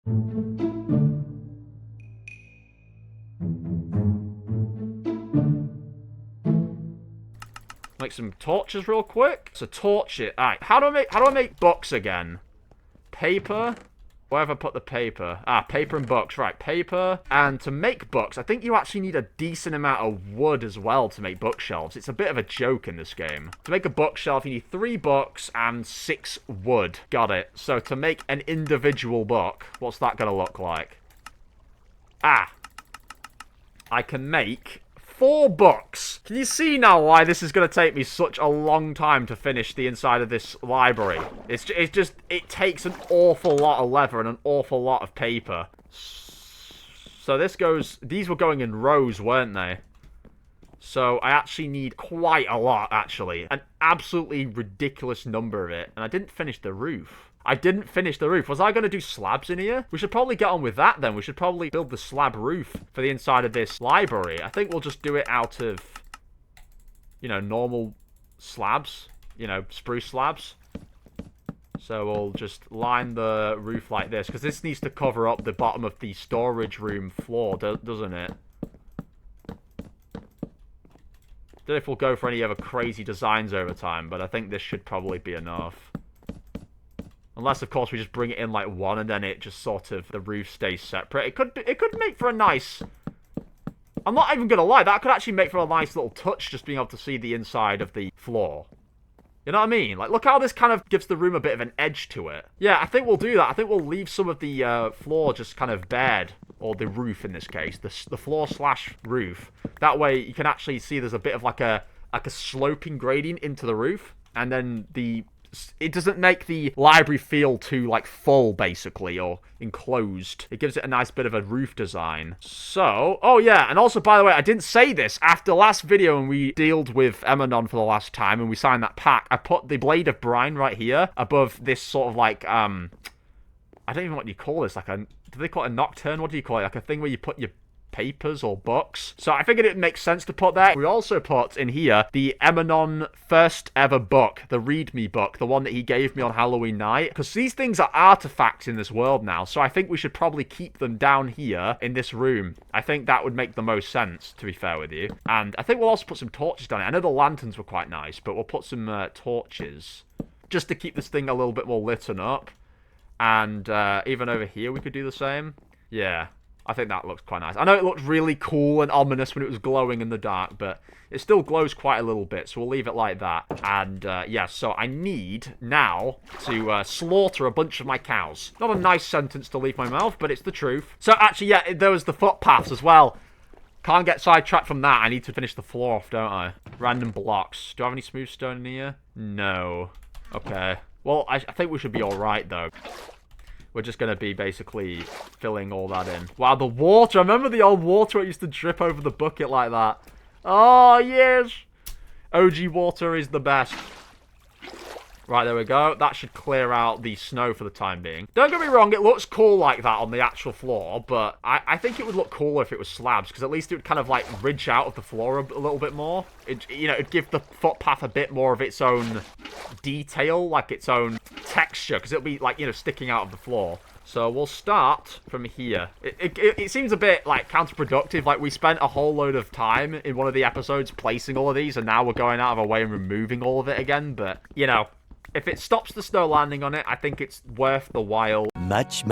Make some torches real quick. So torch it. Alright, how do I make books again? Paper? Where have I put the paper? Ah, paper and books. Right, paper. And to make books, I think you actually need a decent amount of wood as well to make bookshelves. It's a bit of a joke in this game. To make a bookshelf, you need 3 books and 6 wood. Got it. So to make an individual book, what's that going to look like? Ah. I can make 4 books. Can you see now why this is going to take me such a long time to finish the inside of this library? It takes an awful lot of leather and an awful lot of paper. So these were going in rows, weren't they? So I actually need quite a lot, actually. An absolutely ridiculous number of it. And I didn't finish the roof. Was I going to do slabs in here? We should probably get on with that then. We should probably build the slab roof for the inside of this library. I think we'll just do it out of, normal slabs. Spruce slabs. So we'll just line the roof like this. Because this needs to cover up the bottom of the storage room floor, doesn't it? Don't know if we'll go for any other crazy designs over time. But I think this should probably be enough. Unless, of course, we just bring it in like one and then it just sort of, the roof stays separate. It could make for a nice... I'm not even going to lie, that could actually make for a nice little touch, just being able to see the inside of the floor. You know what I mean? Like, look how this kind of gives the room a bit of an edge to it. Yeah, I think we'll do that. I think we'll leave some of the floor just kind of bared. Or the roof, in this case. The floor / roof. That way, you can actually see there's a bit of like a sloping gradient into the roof. And then it doesn't make the library feel too, like, full, basically, or enclosed. It gives it a nice bit of a roof design. So, oh yeah, and also, by the way, I didn't say this. After the last video, when we dealt with Emanon for the last time, and we signed that pack, I put the Blade of Brine right here, above this sort of, like, I don't even know what you call this, like do they call it a nocturne? What do you call it? Like a thing where you put your papers or books. So I figured it makes sense to put that. We also put in here the Emanon first ever book, the Read Me book, the one that he gave me on Halloween night. Because these things are artifacts in this world now, so I think we should probably keep them down here in this room. I think that would make the most sense, to be fair with you. And I think we'll also put some torches down here. I know the lanterns were quite nice, but we'll put some torches just to keep this thing a little bit more lit up. And even over here we could do the same. Yeah. I think that looks quite nice. I know it looked really cool and ominous when it was glowing in the dark, but it still glows quite a little bit, so we'll leave it like that. And, yeah, so I need now to slaughter a bunch of my cows. Not a nice sentence to leave my mouth, but it's the truth. So, actually, yeah, there was the footpaths as well. Can't get sidetracked from that. I need to finish the floor off, don't I? Random blocks. Do I have any smooth stone in here? No. Okay. Well, I think we should be alright, though. We're just going to be basically filling all that in. Wow, the water. I remember the old water. It used to drip over the bucket like that. Oh, yes. OG water is the best. Right, there we go. That should clear out the snow for the time being. Don't get me wrong, it looks cool like that on the actual floor, but I think it would look cooler if it was slabs, because at least it would kind of, like, ridge out of the floor a little bit more. It'd give the footpath a bit more of its own detail, like its own texture, because it'll be, like, sticking out of the floor. So we'll start from here. It seems a bit, like, counterproductive. Like, we spent a whole load of time in one of the episodes placing all of these, and now we're going out of our way and removing all of it again, but, if it stops the snow landing on it, I think it's worth the while. Much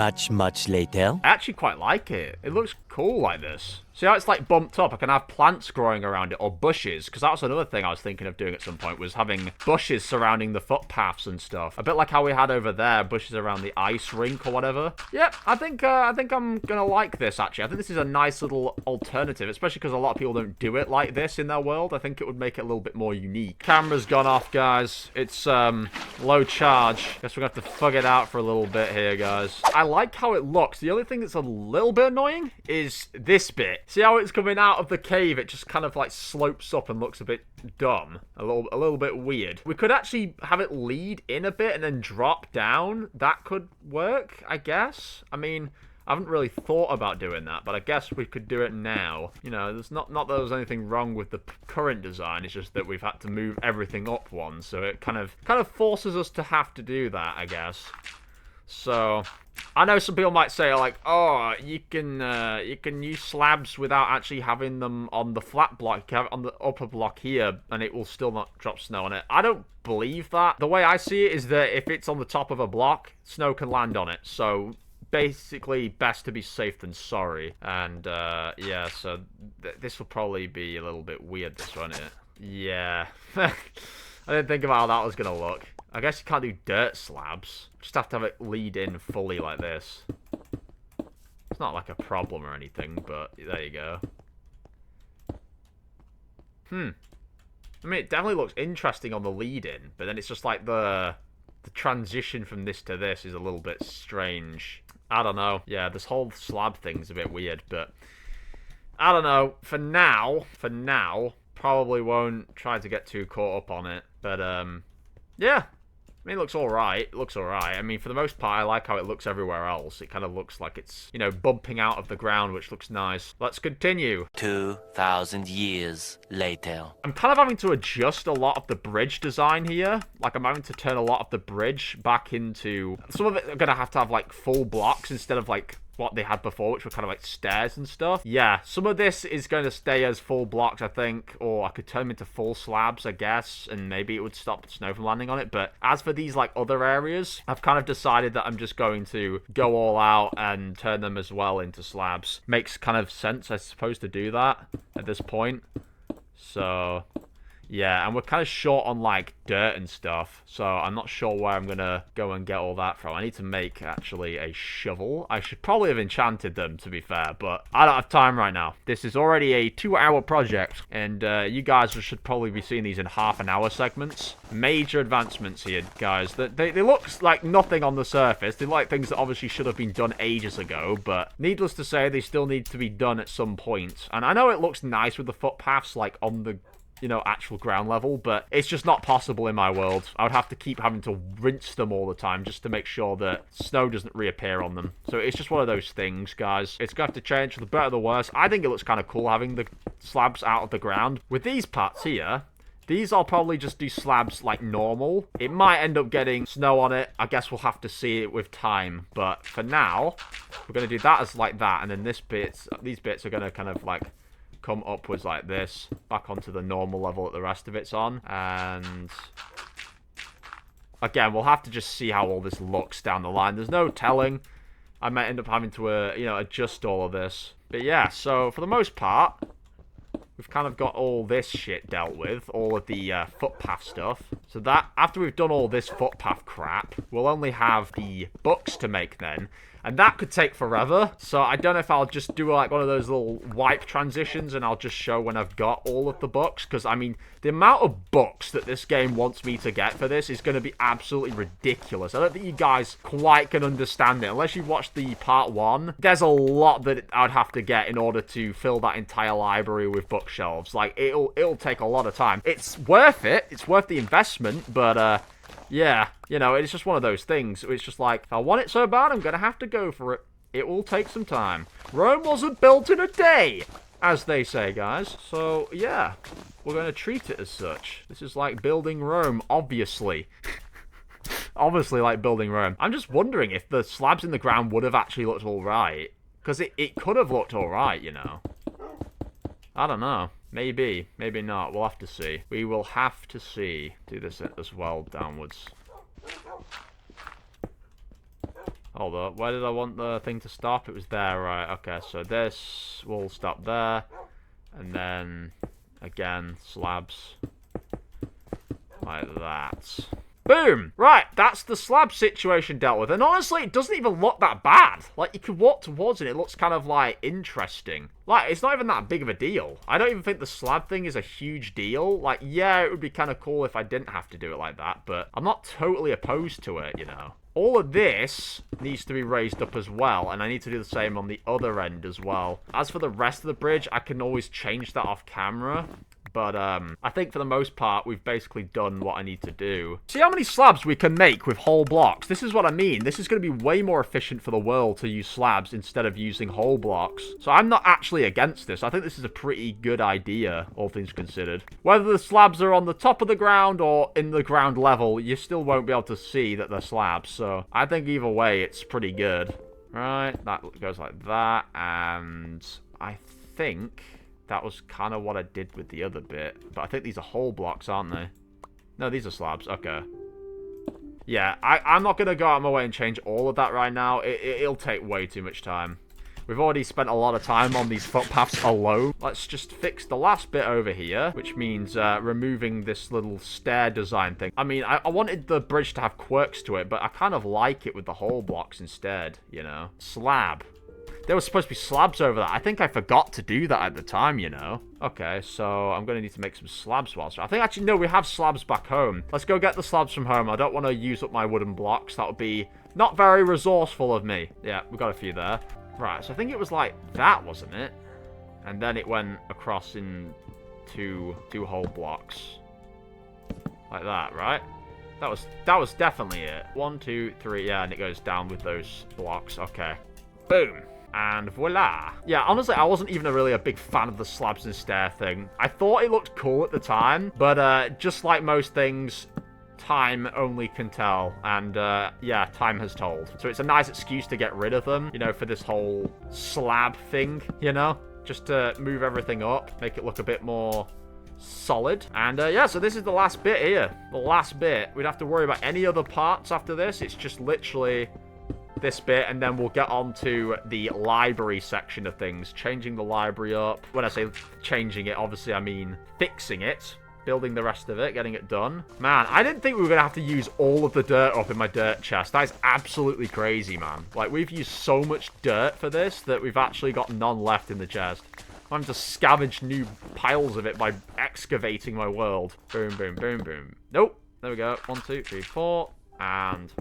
later. I actually quite like it. It looks cool like this. See how it's like bumped up? I can have plants growing around it, or bushes, because that was another thing I was thinking of doing at some point, was having bushes surrounding the footpaths and stuff. A bit like how we had over there, bushes around the ice rink or whatever. Yep, I think I'm gonna like this, actually. I think this is a nice little alternative, especially because a lot of people don't do it like this in their world. I think it would make it a little bit more unique. Camera's gone off, guys. It's low charge. Guess we're gonna have to fug it out for a little bit here, guys. I like how it looks. The only thing that's a little bit annoying is this bit. See how it's coming out of the cave? It just kind of like slopes up and looks a bit dumb. A little bit weird. We could actually have it lead in a bit and then drop down. That could work, I guess. I mean, I haven't really thought about doing that, but I guess we could do it now. There's not that there's anything wrong with the current design. It's just that we've had to move everything up one, so it kind of forces us to have to do that, I guess. So I know some people might say like, oh, you can use slabs without actually having them on the flat block. You can have it on the upper block here, and it will still not drop snow on it. I don't believe that. The way I see it is that if it's on the top of a block, snow can land on it. So basically, best to be safe than sorry. And yeah, so this will probably be a little bit weird, this, won't it? Yeah. I didn't think about how that was gonna look. I guess you can't do dirt slabs. Just have to have it lead in fully like this. It's not like a problem or anything, but there you go. I mean, it definitely looks interesting on the lead in, but then it's just like the transition from this to this is a little bit strange. I don't know. Yeah, this whole slab thing's a bit weird, but I don't know. For now, probably won't try to get too caught up on it. But yeah. I mean, it looks alright. It looks alright. I mean, for the most part, I like how it looks everywhere else. It kind of looks like it's, you know, bumping out of the ground, which looks nice. Let's continue. 2,000 years later. I'm kind of having to adjust a lot of the bridge design here. Like, I'm having to turn a lot of the bridge back into... Some of it are going to have, like, full blocks instead of, like, what they had before, which were kind of like stairs and stuff. Yeah, some of this is going to stay as full blocks, I think, or I could turn them into full slabs, I guess, and maybe it would stop snow from landing on it. But as for these like other areas, I've kind of decided that I'm just going to go all out and turn them as well into slabs. Makes kind of sense, I suppose, to do that at this point. So yeah, and we're kind of short on, like, dirt and stuff, so I'm not sure where I'm gonna go and get all that from. I need to make, actually, a shovel. I should probably have enchanted them, to be fair, but I don't have time right now. This is already a 2-hour project, and you guys should probably be seeing these in half-an-hour segments. Major advancements here, guys. They look like nothing on the surface. They look like things that obviously should have been done ages ago, but needless to say, they still need to be done at some point. And I know it looks nice with the footpaths, like, on the... you know, actual ground level, but it's just not possible in my world. I would have to keep having to rinse them all the time just to make sure that snow doesn't reappear on them. So it's just one of those things, guys. It's going to have to change for the better or the worse. I think it looks kind of cool having the slabs out of the ground. With these parts here, these I'll probably just do slabs like normal. It might end up getting snow on it. I guess we'll have to see it with time. But for now, we're going to do that as like that. And then these bits are going to kind of like come upwards like this, back onto the normal level that the rest of it's on. And again, we'll have to just see how all this looks down the line. There's no telling. I might end up having to, you know, adjust all of this. But yeah, so for the most part, we've kind of got all this shit dealt with, all of the footpath stuff. So that, after we've done all this footpath crap, we'll only have the books to make then. And that could take forever. So I don't know if I'll just do like one of those little wipe transitions and I'll just show when I've got all of the books. Because, I mean, the amount of books that this game wants me to get for this is going to be absolutely ridiculous. I don't think you guys quite can understand it. Unless you've watched the part 1, there's a lot that I'd have to get in order to fill that entire library with bookshelves. Like, it'll take a lot of time. It's worth it. It's worth the investment, but, yeah, you know, it's just one of those things. It's just like, if I want it so bad, I'm going to have to go for it. It will take some time. Rome wasn't built in a day, as they say, guys. So, yeah, we're going to treat it as such. This is like building Rome, obviously. Obviously like building Rome. I'm just wondering if the slabs in the ground would have actually looked alright. Because it could have looked alright, you know. I don't know. Maybe. Maybe not. We'll have to see. We will have to see. Do this as well downwards. Hold up. Where did I want the thing to stop? It was there, right. Okay, so this will stop there. And then, again, slabs. Like that. Boom! Right, that's the slab situation dealt with. And honestly, it doesn't even look that bad. Like, you could walk towards it, it looks kind of, like, interesting. Like, it's not even that big of a deal. I don't even think the slab thing is a huge deal. Like, yeah, it would be kind of cool if I didn't have to do it like that, but I'm not totally opposed to it, you know. All of this needs to be raised up as well, and I need to do the same on the other end as well. As for the rest of the bridge, I can always change that off camera. But, I think for the most part, we've basically done what I need to do. See how many slabs we can make with whole blocks? This is what I mean. This is going to be way more efficient for the world to use slabs instead of using whole blocks. So I'm not actually against this. I think this is a pretty good idea, all things considered. Whether the slabs are on the top of the ground or in the ground level, you still won't be able to see that they're slabs. So I think either way, it's pretty good. Right, that goes like that. And I think that was kind of what I did with the other bit. But I think these are whole blocks, aren't they? No, these are slabs. Okay. Yeah, I'm not going to go out of my way and change all of that right now. It'll take way too much time. We've already spent a lot of time on these footpaths alone. Let's just fix the last bit over here, which means removing this little stair design thing. I mean, I wanted the bridge to have quirks to it, but I kind of like it with the whole blocks instead, you know. Slab. There was supposed to be slabs over that. I think I forgot to do that at the time, you know. Okay, so I'm going to need to make some slabs whilst. I think, actually, no, we have slabs back home. Let's go get the slabs from home. I don't want to use up my wooden blocks. That would be not very resourceful of me. Yeah, we got a few there. Right, so I think it was like that, wasn't it? And then it went across in two whole blocks. Like that, right? That was definitely it. 1, 2, 3, yeah, and it goes down with those blocks. Okay. Boom. And voila. Yeah, honestly, I wasn't even really a big fan of the slabs and stair thing. I thought it looked cool at the time, but just like most things, time only can tell. And yeah, time has told. So it's a nice excuse to get rid of them, you know, for this whole slab thing, you know? Just to move everything up, make it look a bit more solid. And yeah, so this is the last bit here. The last bit. We'd have to worry about any other parts after this. It's just literally this bit, and then we'll get on to the library section of things. Changing the library up. When I say changing it, obviously I mean fixing it. Building the rest of it, getting it done. Man, I didn't think we were going to have to use all of the dirt up in my dirt chest. That is absolutely crazy, man. Like, we've used so much dirt for this that we've actually got none left in the chest. I'm having to scavenge new piles of it by excavating my world. Boom, boom, boom, boom. Nope. There we go. 1, 2, 3, 4. And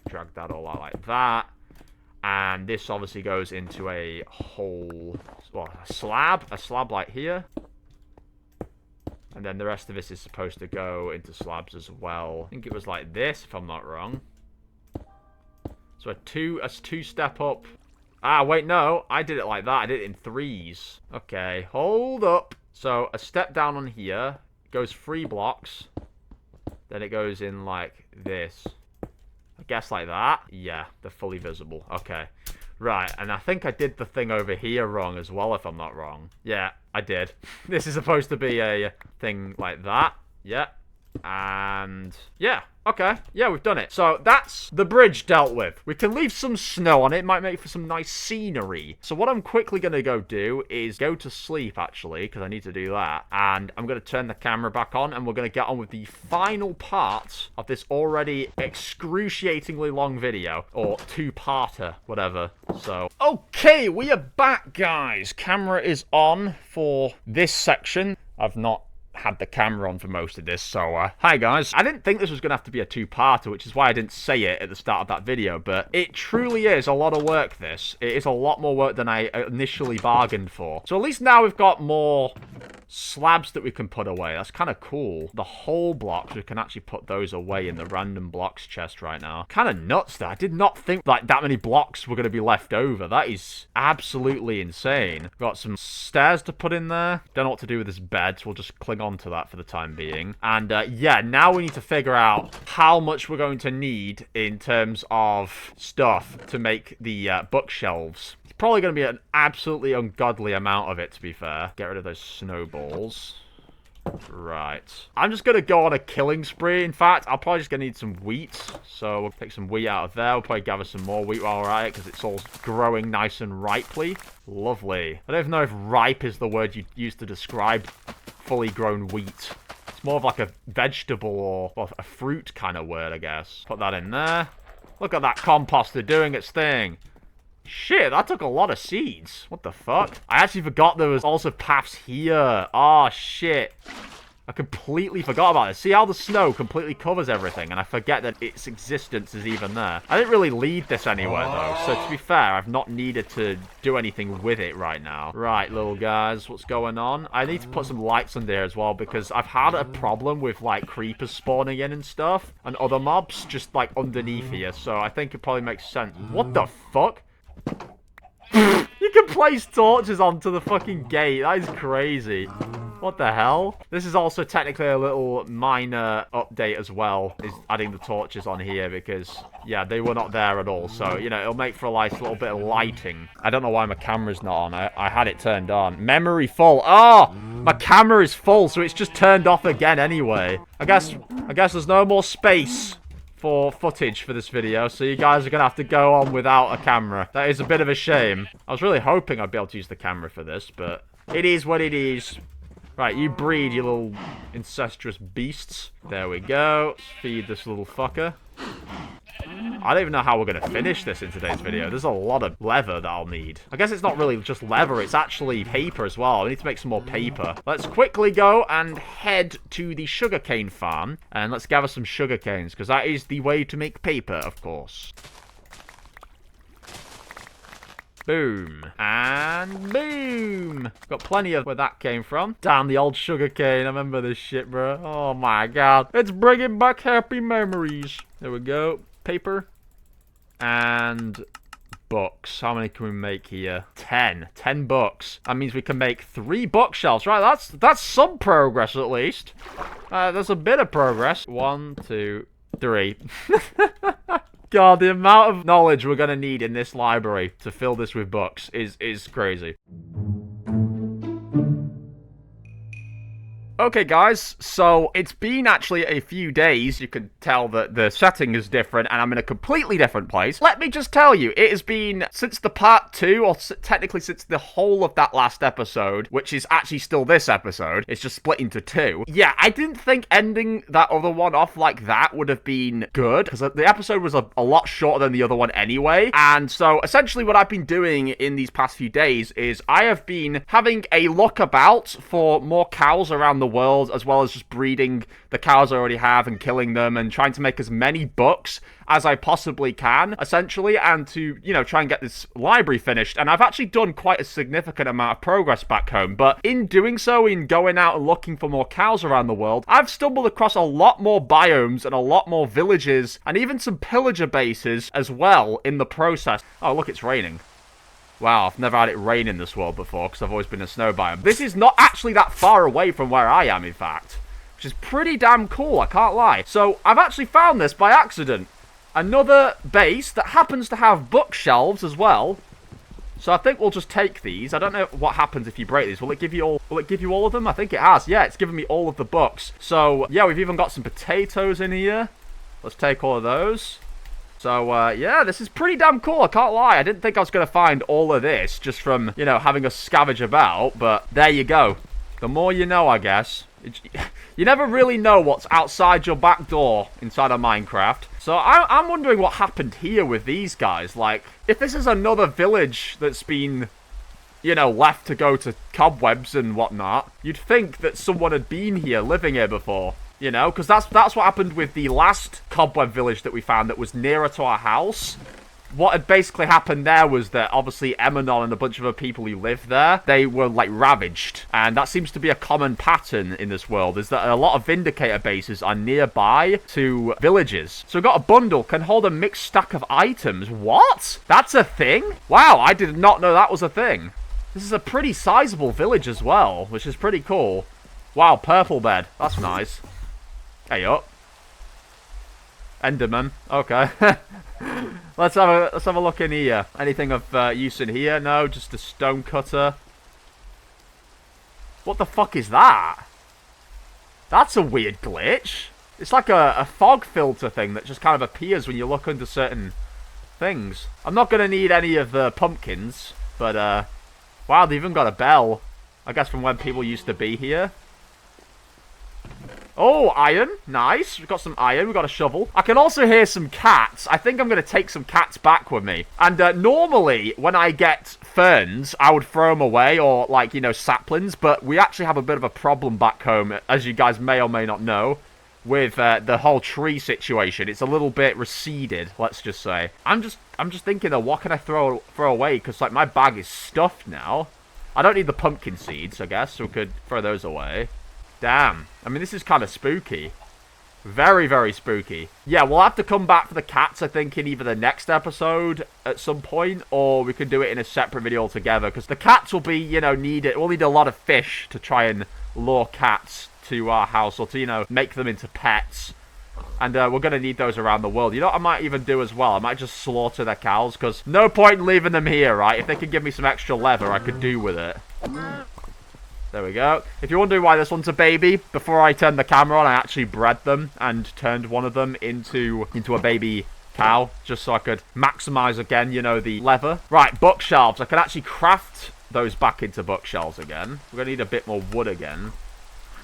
drag that all out like that. And this obviously goes into a whole, well, a slab like here. And then the rest of this is supposed to go into slabs as well. I think it was like this, if I'm not wrong. So a two-step up. Ah, wait, no. I did it like that. I did it in 3s. Okay, hold up. So a step down on here. Goes 3 blocks. Then it goes in like this. I guess like that. Yeah, they're fully visible. Okay. Right, and I think I did the thing over here wrong as well, if I'm not wrong. Yeah, I did. This is supposed to be a thing like that. Yeah. And yeah, okay. Yeah, we've done it. So that's the bridge dealt with. We can leave some snow on it. It might make for some nice scenery. So what I'm quickly going to go do is go to sleep, actually, because I need to do that. And I'm going to turn the camera back on, and we're going to get on with the final part of this already excruciatingly long video. Or two-parter, whatever. So, okay, we are back, guys. Camera is on for this section. I've not had the camera on for most of this, so hi guys. I didn't think this was gonna have to be a two-parter, which is why I didn't say it at the start of that video, but it truly is a lot of work. This it is a lot more work than I initially bargained for. So at least now we've got more slabs that we can put away. That's kind of cool. The whole blocks, we can actually put those away in the random blocks chest right now. Kind of nuts that I did not think like that many blocks were going to be left over. That is absolutely insane. Got some stairs to put in there. Don't know what to do with this bed, so we'll just cling on to that for the time being. And yeah, now we need to figure out how much we're going to need in terms of stuff to make the bookshelves. It's probably going to be an absolutely ungodly amount of it, to be fair. Get rid of those snowballs. Right. I'm just going to go on a killing spree. In fact, I'll probably just going to need some wheat. So we'll take some wheat out of there. We'll probably gather some more wheat while we're at it, because it's all growing nice and ripely. Lovely. I don't even know if ripe is the word you use to describe fully grown wheat. It's more of like a vegetable or well, a fruit kind of word, I guess. Put that in there. Look at that composter doing its thing. Shit, that took a lot of seeds. What the fuck? I actually forgot there was also paths here. Oh, shit. I completely forgot about this. See how the snow completely covers everything, and I forget that its existence is even there. I didn't really lead this anywhere, though, so to be fair, I've not needed to do anything with it right now. Right, little guys, what's going on? I need to put some lights on there as well, because I've had a problem with, like, creepers spawning in and stuff, and other mobs just, like, underneath here, so I think it probably makes sense. What the fuck? You can place torches onto the fucking gate. That is crazy. What the hell? This is also technically a little minor update as well, is adding the torches on here because, yeah, they were not there at all. So, you know, it'll make for a nice little bit of lighting. I don't know why my camera's not on. I had it turned on. Memory full. Oh! My camera is full, so it's just turned off again anyway. I guess there's no more space for footage for this video, so you guys are gonna have to go on without a camera. That is a bit of a shame. I was really hoping I'd be able to use the camera for this, but it is what it is. Right, you breed, you little incestuous beasts. There we go. Let's feed this little fucker. I don't even know how we're going to finish this in today's video. There's a lot of leather that I'll need. I guess it's not really just leather, it's actually paper as well. I need to make some more paper. Let's quickly go and head to the sugarcane farm. And let's gather some sugar canes, because that is the way to make paper, of course. Boom. And boom. Got plenty of where that came from. Damn, the old sugar cane. I remember this shit, bro. Oh my god. It's bringing back happy memories. There we go. Paper. And books. How many can we make here? 10. 10 books. That means we can make 3 bookshelves. Right, that's some progress at least. There's a bit of progress. 1, 2, 3. God, the amount of knowledge we're going to need in this library to fill this with books is crazy. Okay, guys, so it's been actually a few days. You can tell that the setting is different, and I'm in a completely different place. Let me just tell you, it has been since the part 2, or technically since the whole of that last episode, which is actually still this episode. It's just split into 2. Yeah, I didn't think ending that other one off like that would have been good, because the episode was a lot shorter than the other one anyway. And so, essentially what I've been doing in these past few days is I have been having a look about for more cows around the world, as well as just breeding the cows I already have and killing them and trying to make as many books as I possibly can, essentially, and to, you know, try and get this library finished. And I've actually done quite a significant amount of progress back home, but in doing so, in going out and looking for more cows around the world, I've stumbled across a lot more biomes and a lot more villages and even some pillager bases as well in the process. Oh, look, it's raining. Wow, I've never had it rain in this world before, because I've always been a snow biome. This is not actually that far away from where I am, in fact. Which is pretty damn cool, I can't lie. So, I've actually found this by accident. Another base that happens to have bookshelves as well. So I think we'll just take these. I don't know what happens if you break these. Will it give you all of them? I think it has. Yeah, it's given me all of the books. So, yeah, we've even got some potatoes in here. Let's take all of those. So, yeah, this is pretty damn cool, I can't lie. I didn't think I was going to find all of this just from, you know, having a scavenge about, but there you go. The more you know, I guess. You never really know what's outside your back door inside of Minecraft. So, I'm wondering what happened here with these guys. Like, if this is another village that's been, you know, left to go to cobwebs and whatnot, you'd think that someone had been here, living here before. You know, because that's what happened with the last cobweb village that we found that was nearer to our house. What had basically happened there was that obviously Emanon and a bunch of other people who lived there, they were like ravaged. And that seems to be a common pattern in this world, is that a lot of Vindicator bases are nearby to villages. So we've got a bundle, can hold a mixed stack of items. What? That's a thing? Wow, I did not know that was a thing. This is a pretty sizable village as well, which is pretty cool. Wow, purple bed. That's nice. Hey up. Enderman. Okay. Let's have a look in here. Anything of use in here? No, just a stone cutter. What the fuck is that? That's a weird glitch. It's like a fog filter thing that just kind of appears when you look under certain things. I'm not going to need any of the pumpkins, but wow, they even got a bell. I guess from when people used to be here. Oh, iron. Nice. We've got some iron. We've got a shovel. I can also hear some cats. I think I'm going to take some cats back with me. And normally, when I get ferns, I would throw them away or, like, you know, saplings. But we actually have a bit of a problem back home, as you guys may or may not know, with the whole tree situation. It's a little bit receded, let's just say. I'm just thinking, though, what can I throw away? Because, like, my bag is stuffed now. I don't need the pumpkin seeds, I guess, so we could throw those away. Damn. I mean, this is kind of spooky. Very, very spooky. Yeah, we'll have to come back for the cats, I think, in either the next episode at some point, or we could do it in a separate video altogether, because the cats will be, you know, needed. We'll need a lot of fish to try and lure cats to our house, or to, you know, make them into pets. And we're going to need those around the world. You know what I might even do as well? I might just slaughter their cows, because no point in leaving them here, right? If they could give me some extra leather, I could do with it. There we go. If you're wondering why this one's a baby, before I turned the camera on, I actually bred them and turned one of them into a baby cow, just so I could maximize again, you know, the leather. Right, bookshelves. I can actually craft those back into bookshelves again. We're going to need a bit more wood again.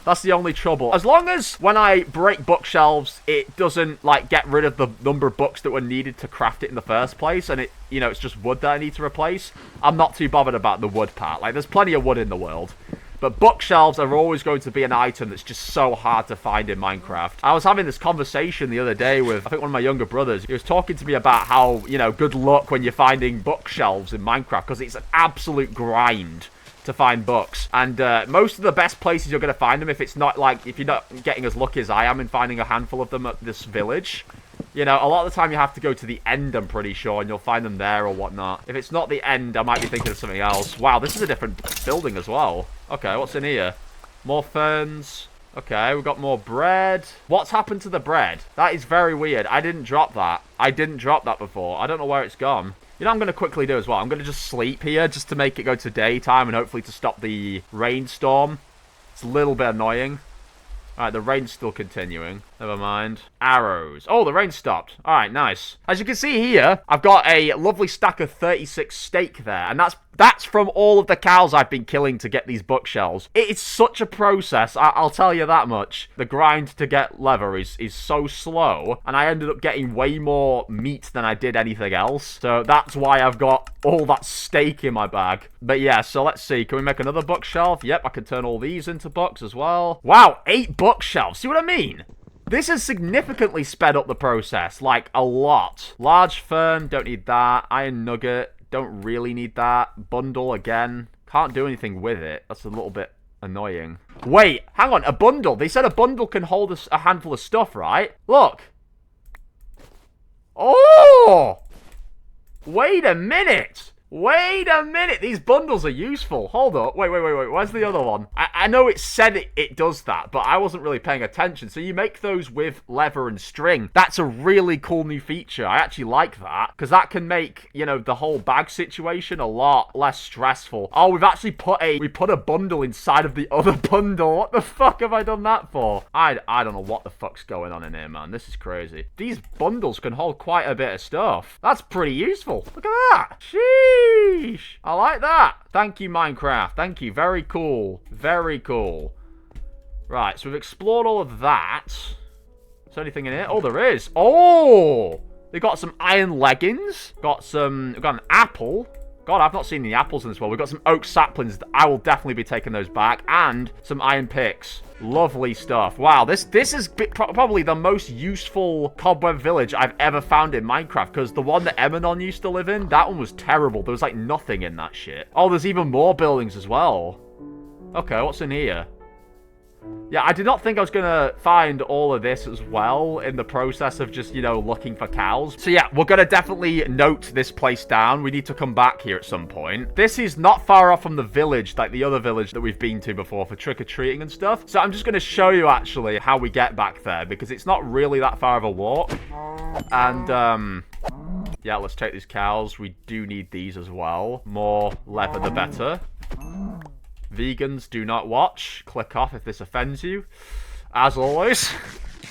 That's the only trouble. As long as when I break bookshelves, it doesn't, like, get rid of the number of books that were needed to craft it in the first place, and it, you know, it's just wood that I need to replace, I'm not too bothered about the wood part. Like, there's plenty of wood in the world. But bookshelves are always going to be an item that's just so hard to find in Minecraft. I was having this conversation the other day with, I think, one of my younger brothers. He was talking to me about how, you know, good luck when you're finding bookshelves in Minecraft, because it's an absolute grind to find books. And most of the best places you're going to find them, if you're not getting as lucky as I am in finding a handful of them at this village, you know, a lot of the time you have to go to the end, I'm pretty sure, and you'll find them there or whatnot. If it's not the end, I might be thinking of something else. Wow, this is a different building as well. Okay, what's in here? More ferns. Okay, we've got more bread. What's happened to the bread? That is very weird. I didn't drop that. I didn't drop that before. I don't know where it's gone. You know what I'm going to quickly do as well? I'm going to just sleep here just to make it go to daytime and hopefully to stop the rainstorm. It's a little bit annoying. Alright, the rain's still continuing. Never mind. Arrows. Oh, the rain stopped. Alright, nice. As you can see here, I've got a lovely stack of 36 steak there. And that's from all of the cows I've been killing to get these bookshelves. It is such a process, I'll tell you that much. The grind to get leather is so slow. And I ended up getting way more meat than I did anything else. So that's why I've got all that steak in my bag. But yeah, so let's see. Can we make another bookshelf? Yep, I can turn all these into books as well. Wow, 8 bookshelves. See what I mean? This has significantly sped up the process, like a lot. Large fern, don't need that. Iron nugget, don't really need that. Bundle, again, can't do anything with it. That's a little bit annoying. Wait, hang on, a bundle. They said a bundle can hold a handful of stuff, right? Look. Oh! Wait a minute. Wait a minute. These bundles are useful. Hold up. Wait. Where's the other one? I know it said it does that, but I wasn't really paying attention. So you make those with leather and string. That's a really cool new feature. I actually like that, because that can make, you know, the whole bag situation a lot less stressful. Oh, we've actually put a bundle inside of the other bundle. What the fuck have I done that for? I don't know what the fuck's going on in here, man. This is crazy. These bundles can hold quite a bit of stuff. That's pretty useful. Look at that. Sheesh. I like that. Thank you, Minecraft. Thank you. Very cool. Very cool. Right, so we've explored all of that. Is there anything in here? Oh, there is. Oh! They got some iron leggings. We've got an apple. God, I've not seen the apples in this world. We've got some oak saplings. I will definitely be taking those back. And some iron picks. Lovely stuff. Wow, this is probably the most useful cobweb village I've ever found in Minecraft, because the one that Emanon used to live in, that one was terrible. There was like nothing in that shit. Oh, there's even more buildings as well. Okay, what's in here? Yeah, I did not think I was going to find all of this as well in the process of just, you know, looking for cows. So yeah, we're going to definitely note this place down. We need to come back here at some point. This is not far off from the village, like the other village that we've been to before for trick-or-treating and stuff. So I'm just going to show you actually how we get back there, because it's not really that far of a walk. And, yeah, let's take these cows. We do need these as well. More leather, the better. Vegans, do not watch. Click off if this offends you. as always.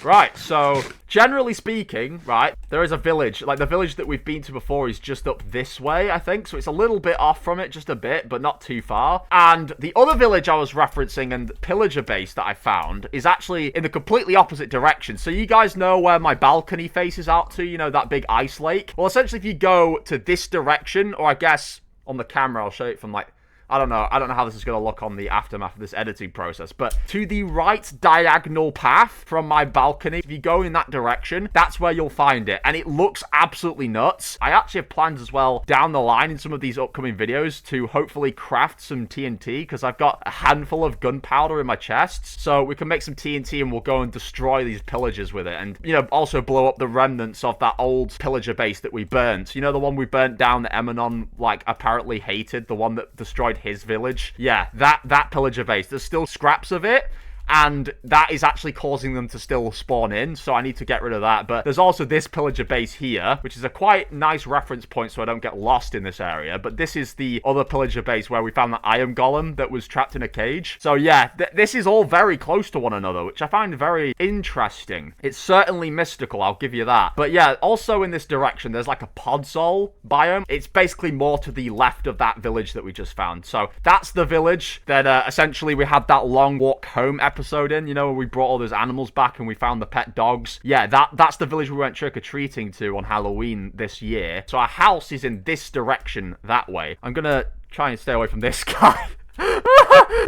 Right, so generally speaking, right, there is a village. Like, the village that we've been to before is just up this way, I think. So it's a little bit off from it, just a bit, but not too far. And the other village I was referencing and pillager base that I found is actually in the completely opposite direction. So you guys know where my balcony faces out to, you know, that big ice lake? Well, essentially, if you go to this direction, or I guess on the camera, I'll show it from, like, I don't know how this is going to look on the aftermath of this editing process, but to the right diagonal path from my balcony, if you go in that direction, that's where you'll find it, and it looks absolutely nuts. I actually have plans as well down the line in some of these upcoming videos to hopefully craft some TNT, because I've got a handful of gunpowder in my chests, so we can make some TNT and we'll go and destroy these pillagers with it, and, you know, also blow up the remnants of that old pillager base that we burnt. You know, the one we burnt down that Emanon, like, apparently hated, the one that destroyed his village? Yeah, that pillager base. There's still scraps of it, and that is actually causing them to still spawn in, so I need to get rid of that. But there's also this pillager base here, which is a quite nice reference point so I don't get lost in this area. But this is the other pillager base where we found the iron golem that was trapped in a cage. So yeah, this is all very close to one another, which I find very interesting. It's certainly mystical, I'll give you that. But yeah, also in this direction, there's like a podzol biome. It's basically more to the left of that village that we just found. So that's the village that essentially we had that long walk home episode in, you know, where we brought all those animals back and we found the pet dogs. Yeah, that's the village we went trick-or-treating to on Halloween this year. So our house is in this direction that way. I'm gonna try and stay away from this guy.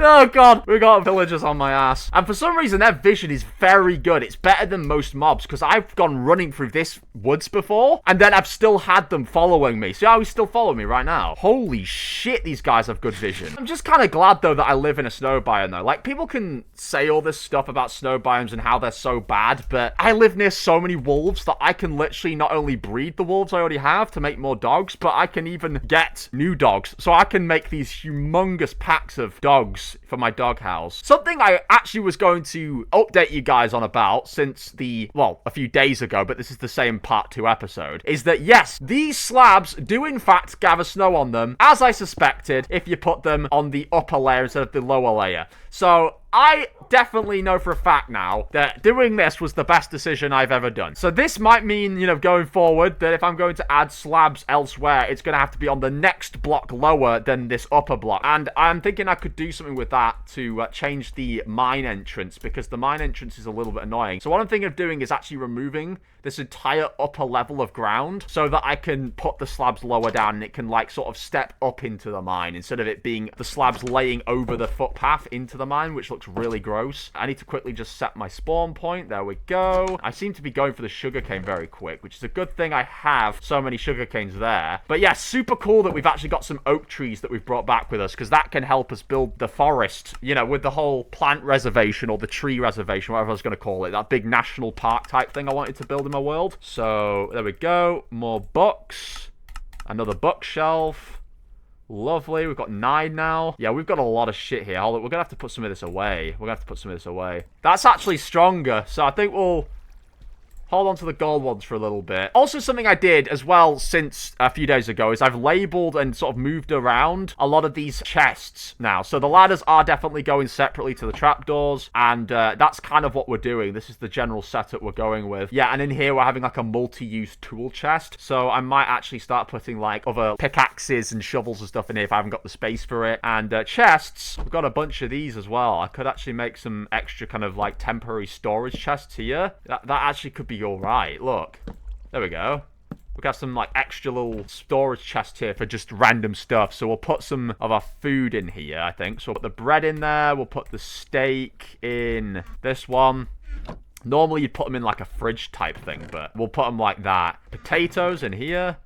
Oh god, we got villagers on my ass. And for some reason, their vision is very good. It's better than most mobs, because I've gone running through this woods before, and then I've still had them following me. See how he's still following me right now? Holy shit, these guys have good vision. I'm just kind of glad, though, that I live in a snow biome, though. Like, people can say all this stuff about snow biomes and how they're so bad, but I live near so many wolves that I can literally not only breed the wolves I already have to make more dogs, but I can even get new dogs. So I can make these humongous packs of dogs for my dog house. Something I actually was going to update you guys on about since a few days ago, but this is the same part 2 episode, is that yes, these slabs do in fact gather snow on them, as I suspected, if you put them on the upper layer instead of the lower layer. So I definitely know for a fact now that doing this was the best decision I've ever done. So this might mean, you know, going forward, that if I'm going to add slabs elsewhere, it's going to have to be on the next block lower than this upper block. And I'm thinking I could do something with that to change the mine entrance, because the mine entrance is a little bit annoying. So what I'm thinking of doing is actually removing this entire upper level of ground so that I can put the slabs lower down and it can, like, sort of step up into the mine instead of it being the slabs laying over the footpath into the mine, which looks really gross. I need to quickly just set my spawn point. There we go. I seem to be going for the sugarcane very quick, which is a good thing I have so many sugarcanes there. But yeah, super cool that we've actually got some oak trees that we've brought back with us, because that can help us build the forest, you know, with the whole plant reservation or the tree reservation, whatever I was going to call it, that big national park type thing I wanted to build in my world. So there we go. More books. Another bookshelf. Lovely. We've got 9 now. Yeah, we've got a lot of shit here. Hold on. We're going to have to put some of this away. That's actually stronger. So I think we'll hold on to the gold ones for a little bit. Also, something I did as well since a few days ago is I've labeled and sort of moved around a lot of these chests now. So the ladders are definitely going separately to the trapdoors, and that's kind of what we're doing. This is the general setup we're going with. Yeah, and in here we're having like a multi-use tool chest. So I might actually start putting like other pickaxes and shovels and stuff in here if I haven't got the space for it. And chests, we've got a bunch of these as well. I could actually make some extra kind of like temporary storage chests here. That actually could be all right. Look, there we go. We've got some like extra little storage chests here for just random stuff. So we'll put some of our food in here, I think. So we'll put the bread in there. We'll put the steak in this one. Normally you'd put them in like a fridge type thing, but we'll put them like that. Potatoes in here.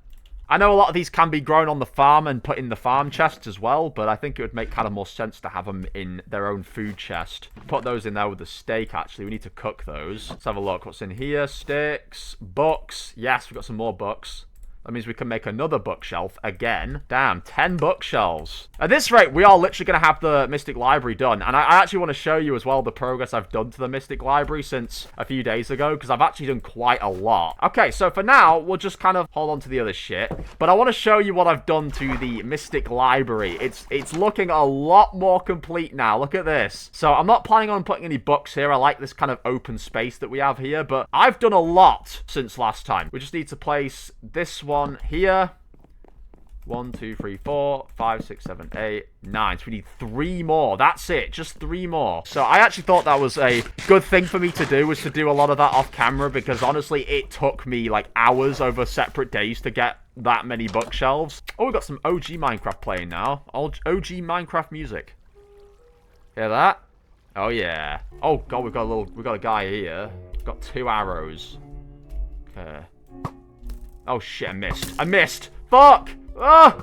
I know a lot of these can be grown on the farm and put in the farm chests as well, but I think it would make kind of more sense to have them in their own food chest. Put those in there with the steak, actually. We need to cook those. Let's have a look. What's in here? Sticks. Books. Yes, we've got some more books. That means we can make another bookshelf again. Damn, 10 bookshelves. At this rate, we are literally going to have the Mystic Library done. And I actually want to show you as well the progress I've done to the Mystic Library since a few days ago, because I've actually done quite a lot. Okay, so for now, we'll just kind of hold on to the other shit. But I want to show you what I've done to the Mystic Library. It's looking a lot more complete now. Look at this. So I'm not planning on putting any books here. I like this kind of open space that we have here, but I've done a lot since last time. We just need to place this one here. 1, 2, 3, 4, 5, 6, 7, 8, 9. So we need 3 more. That's it. Just 3 more. So I actually thought that was a good thing for me to do, was to do a lot of that off camera, because honestly, it took me like hours over separate days to get that many bookshelves. Oh, we've got some OG Minecraft playing now. OG Minecraft music. Hear that? Oh yeah. Oh god, we've got a guy here. Got 2 arrows. Okay. Oh shit, I missed. Fuck! Ah!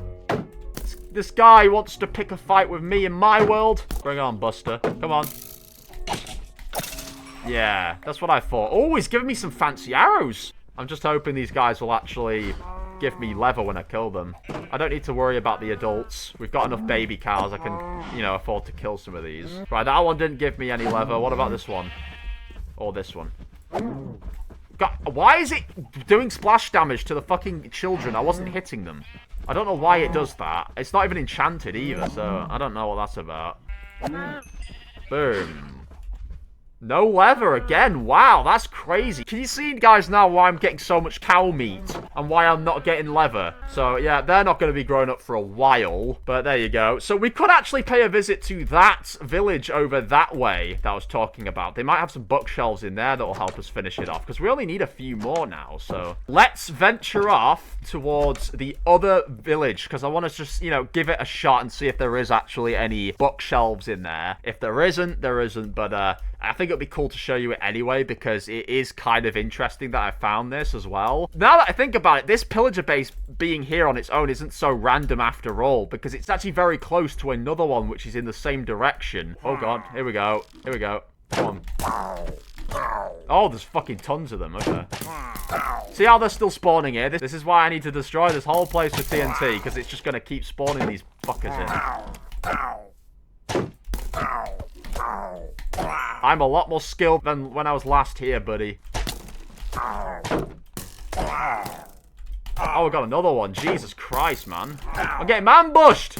This guy wants to pick a fight with me in my world. Bring on, Buster. Come on. Yeah, that's what I thought. Oh, he's giving me some fancy arrows. I'm just hoping these guys will actually give me leather when I kill them. I don't need to worry about the adults. We've got enough baby cows. I can, you know, afford to kill some of these. Right, that one didn't give me any leather. What about this one? Or this one? God, why is it doing splash damage to the fucking children? I wasn't hitting them. I don't know why it does that. It's not even enchanted either, so I don't know what that's about. Boom. No leather again. Wow, that's crazy. Can you see, guys, now why I'm getting so much cow meat and why I'm not getting leather? So, yeah, they're not going to be growing up for a while, but there you go. So we could actually pay a visit to that village over that way that I was talking about. They might have some bookshelves in there that will help us finish it off, because we only need a few more now. So let's venture off towards the other village, because I want to just, you know, give it a shot and see if there is actually any bookshelves in there. If there isn't, there isn't, but I think it'd be cool to show you it anyway, because it is kind of interesting that I found this as well. Now that I think about it, this pillager base being here on its own isn't so random after all, because it's actually very close to another one which is in the same direction. Oh god, here we go. Here we go. Come on. Oh, there's fucking tons of them. Okay. See how they're still spawning here? This is why I need to destroy this whole place with TNT, because it's just going to keep spawning these fuckers in. I'm a lot more skilled than when I was last here, buddy. Oh, we got another one. Jesus Christ, man. I'm getting ambushed!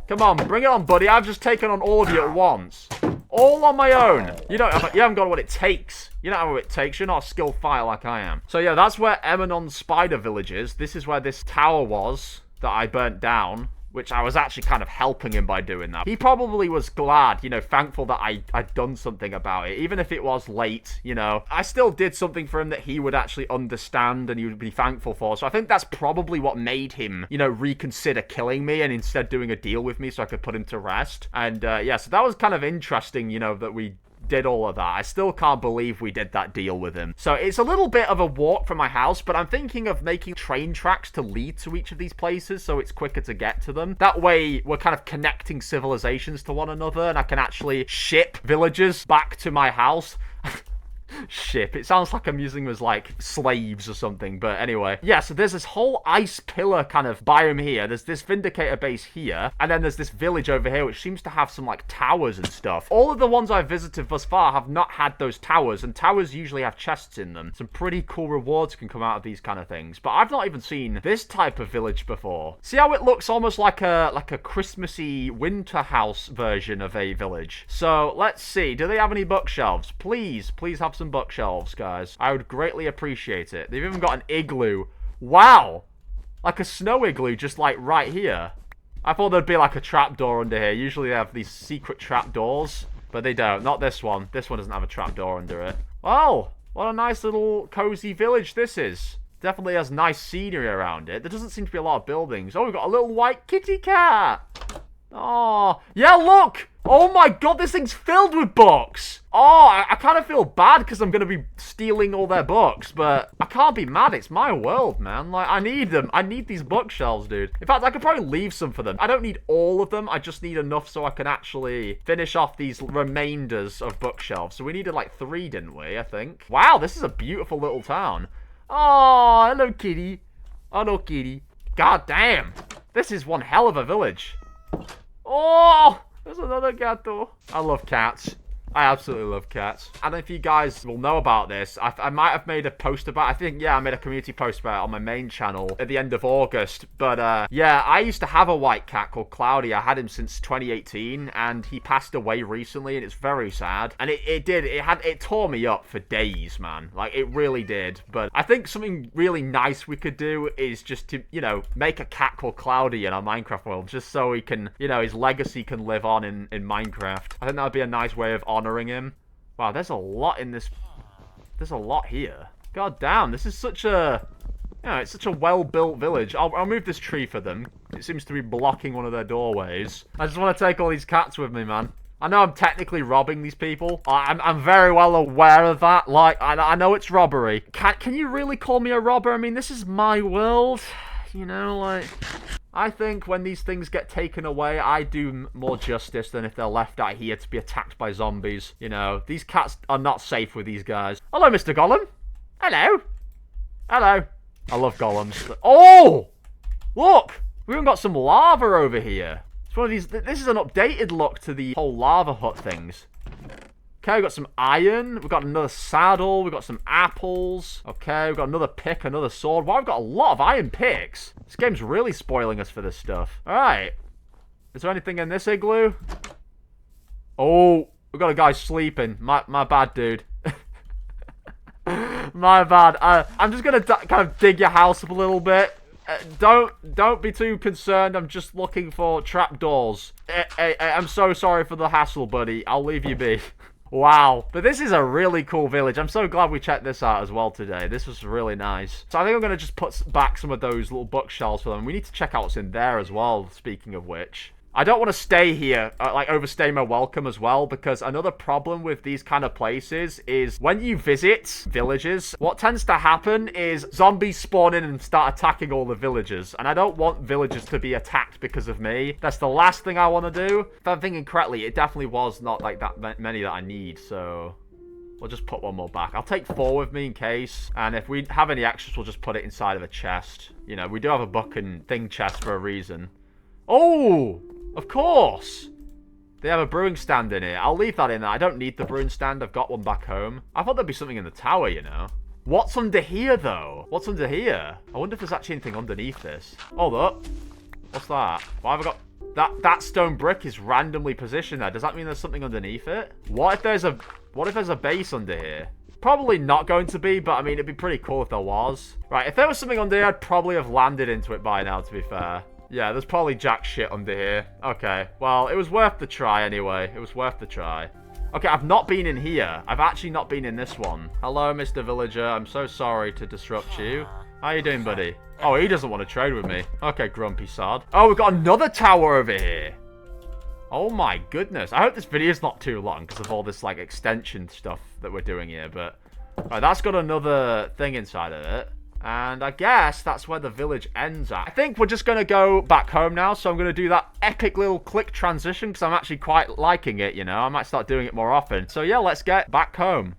Come on, bring it on, buddy. I've just taken on all of you at once. All on my own. You haven't got what it takes. You don't have what it takes. You're not a skilled fighter like I am. So yeah, that's where Emanon's spider village is. This is where this tower was that I burnt down, which I was actually kind of helping him by doing that. He probably was glad, you know, thankful that I'd done something about it. Even if it was late, you know, I still did something for him that he would actually understand and he would be thankful for. So I think that's probably what made him, you know, reconsider killing me and instead doing a deal with me so I could put him to rest. And yeah, so that was kind of interesting, you know, that we did all of that. I still can't believe we did that deal with him. So it's a little bit of a walk from my house, but I'm thinking of making train tracks to lead to each of these places so it's quicker to get to them. That way we're kind of connecting civilizations to one another and I can actually ship villagers back to my house. Ship. It sounds like I'm using them as like slaves or something, but anyway. Yeah, so there's this whole ice pillar kind of biome here. There's this Vindicator base here, and then there's this village over here which seems to have some like towers and stuff. All of the ones I've visited thus far have not had those towers, and towers usually have chests in them. Some pretty cool rewards can come out of these kind of things, but I've not even seen this type of village before. See how it looks almost like a Christmassy winter house version of a village. So let's see, do they have any bookshelves? Please have some bookshelves, guys. I would greatly appreciate it. They've even got an igloo. Wow! Like a snow igloo, just like right here. I thought there'd be like a trapdoor under here. Usually they have these secret trapdoors, but they don't. Not this one. This one doesn't have a trapdoor under it. Oh, what a nice little cozy village this is. Definitely has nice scenery around it. There doesn't seem to be a lot of buildings. Oh, we've got a little white kitty cat. Oh, yeah, look! Oh my god, this thing's filled with books. Oh, I kind of feel bad because I'm going to be stealing all their books, but I can't be mad. It's my world, man. Like, I need them. I need these bookshelves, dude. In fact, I could probably leave some for them. I don't need all of them. I just need enough so I can actually finish off these remainders of bookshelves. So we needed like 3, didn't we, I think? Wow, this is a beautiful little town. Oh, hello, kitty. Hello, kitty. God damn. This is one hell of a village. Oh, there's another gato. I love cats. I absolutely love cats. I don't know if you guys will know about this. I might have made a post about it. I think, yeah, I made a community post about it on my main channel at the end of August. But, yeah, I used to have a white cat called Cloudy. I had him since 2018, and he passed away recently, and it's very sad. And it tore me up for days, man. Like, it really did. But I think something really nice we could do is just to, you know, make a cat called Cloudy in our Minecraft world, just so he can, you know, his legacy can live on in Minecraft. I think that would be a nice way of honoring him. Wow, there's a lot in this. There's a lot here. God damn, this is such a, you know, it's such a well-built village. I'll move this tree for them. It seems to be blocking one of their doorways. I just want to take all these cats with me, man. I know I'm technically robbing these people. I'm very well aware of that. Like, I know it's robbery. Can you really call me a robber? I mean, this is my world. You know, like, I think when these things get taken away, I do more justice than if they're left out here to be attacked by zombies. You know, these cats are not safe with these guys. Hello, Mr. Golem. Hello. Hello. I love golems. Oh! Look! We even got some lava over here. It's one of these. This is an updated look to the whole lava hut things. Okay, we've got some iron. We've got another saddle. We've got some apples. Okay, we've got another pick, another sword. Wow, we've got a lot of iron picks. This game's really spoiling us for this stuff. Alright. Is there anything in this igloo? Oh, we've got a guy sleeping. My bad, dude. My bad. I'm just going to kind of dig your house up a little bit. Don't be too concerned. I'm just looking for trapdoors. I'm so sorry for the hassle, buddy. I'll leave you be. Wow. But this is a really cool village. I'm so glad we checked this out as well today. This was really nice. So I think I'm going to just put back some of those little bookshelves for them. We need to check out what's in there as well, speaking of which. I don't want to stay here, like, overstay my welcome as well, because another problem with these kind of places is when you visit villages, what tends to happen is zombies spawn in and start attacking all the villagers, and I don't want villagers to be attacked because of me. That's the last thing I want to do. If I'm thinking correctly, it definitely was not, like, that many that I need, so we'll just put one more back. I'll take 4 with me in case, and if we have any extras, we'll just put it inside of a chest. You know, we do have a book and thing chest for a reason. Oh! Of course! They have a brewing stand in here. I'll leave that in there. I don't need the brewing stand. I've got one back home. I thought there'd be something in the tower, you know. What's under here, though? What's under here? I wonder if there's actually anything underneath this. Hold up. What's that? Why have I got... That stone brick is randomly positioned there. Does that mean there's something underneath it? What if there's a base under here? Probably not going to be, but I mean, it'd be pretty cool if there was. Right, if there was something under here, I'd probably have landed into it by now, to be fair. Yeah, there's probably jack shit under here. Okay, well, it was worth the try anyway. It was worth the try. Okay, I've not been in here. I've actually not been in this one. Hello, Mr. Villager. I'm so sorry to disrupt you. How you doing, buddy? Oh, he doesn't want to trade with me. Okay, grumpy sod. Oh, we've got another tower over here. Oh my goodness. I hope this video's not too long because of all this, like, extension stuff that we're doing here, but... Alright, that's got another thing inside of it. And I guess that's where the village ends at. I think we're just going to go back home now. So I'm going to do that epic little click transition because I'm actually quite liking it, you know. I might start doing it more often. So yeah, let's get back home.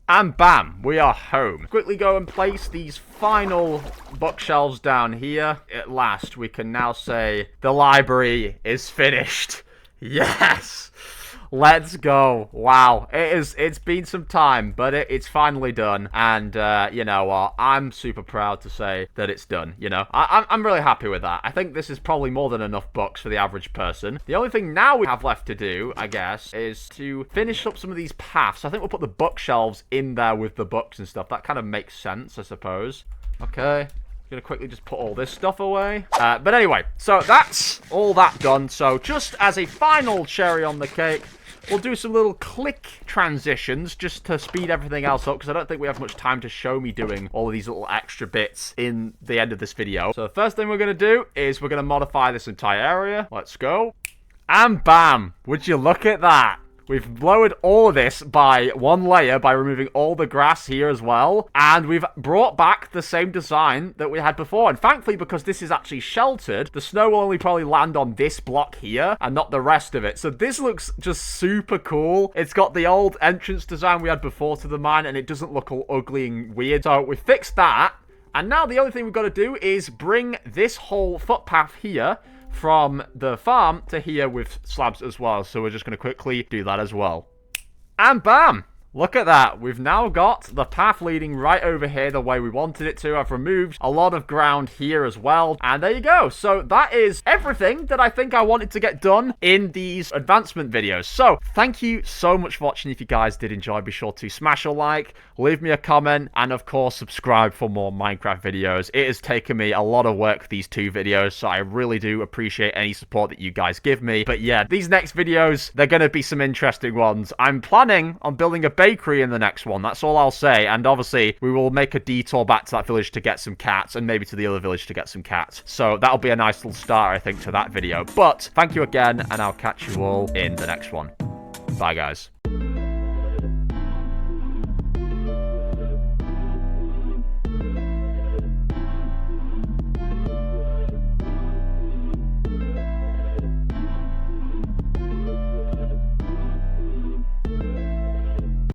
And bam, we are home. Quickly go and place these final bookshelves down here. At last, we can now say the library is finished. Yes! Let's go. Wow. It's been some time, but it's finally done. And, you know what? I'm super proud to say that it's done, you know? I'm really happy with that. I think this is probably more than enough books for the average person. The only thing now we have left to do, I guess, is to finish up some of these paths. I think we'll put the bookshelves in there with the books and stuff. That kind of makes sense, I suppose. Okay. Gonna quickly just put all this stuff away. But anyway, so that's all that done. So just as a final cherry on the cake, we'll do some little click transitions just to speed everything else up because I don't think we have much time to show me doing all of these little extra bits in the end of this video. So the first thing we're going to do is we're going to modify this entire area. Let's go. And bam! Would you look at that? We've lowered all of this by one layer by removing all the grass here as well. And we've brought back the same design that we had before. And thankfully, because this is actually sheltered, the snow will only probably land on this block here and not the rest of it. So this looks just super cool. It's got the old entrance design we had before to the mine, and it doesn't look all ugly and weird. So we fixed that. And now the only thing we've got to do is bring this whole footpath here from the farm to here with slabs as well. So we're just going to quickly do that as well. And bam! Look at that. We've now got the path leading right over here the way we wanted it to. I've removed a lot of ground here as well. And there you go. So that is everything that I think I wanted to get done in these advancement videos. So thank you so much for watching. If you guys did enjoy, be sure to smash a like, leave me a comment, and of course subscribe for more Minecraft videos. It has taken me a lot of work, these 2 videos, so I really do appreciate any support that you guys give me. But yeah, these next videos, they're going to be some interesting ones. I'm planning on building a bakery in the next one. That's all I'll say. And obviously, we will make a detour back to that village to get some cats, and maybe to the other village to get some cats. So that'll be a nice little start, I think, to that video. But thank you again, and I'll catch you all in the next one. Bye, guys.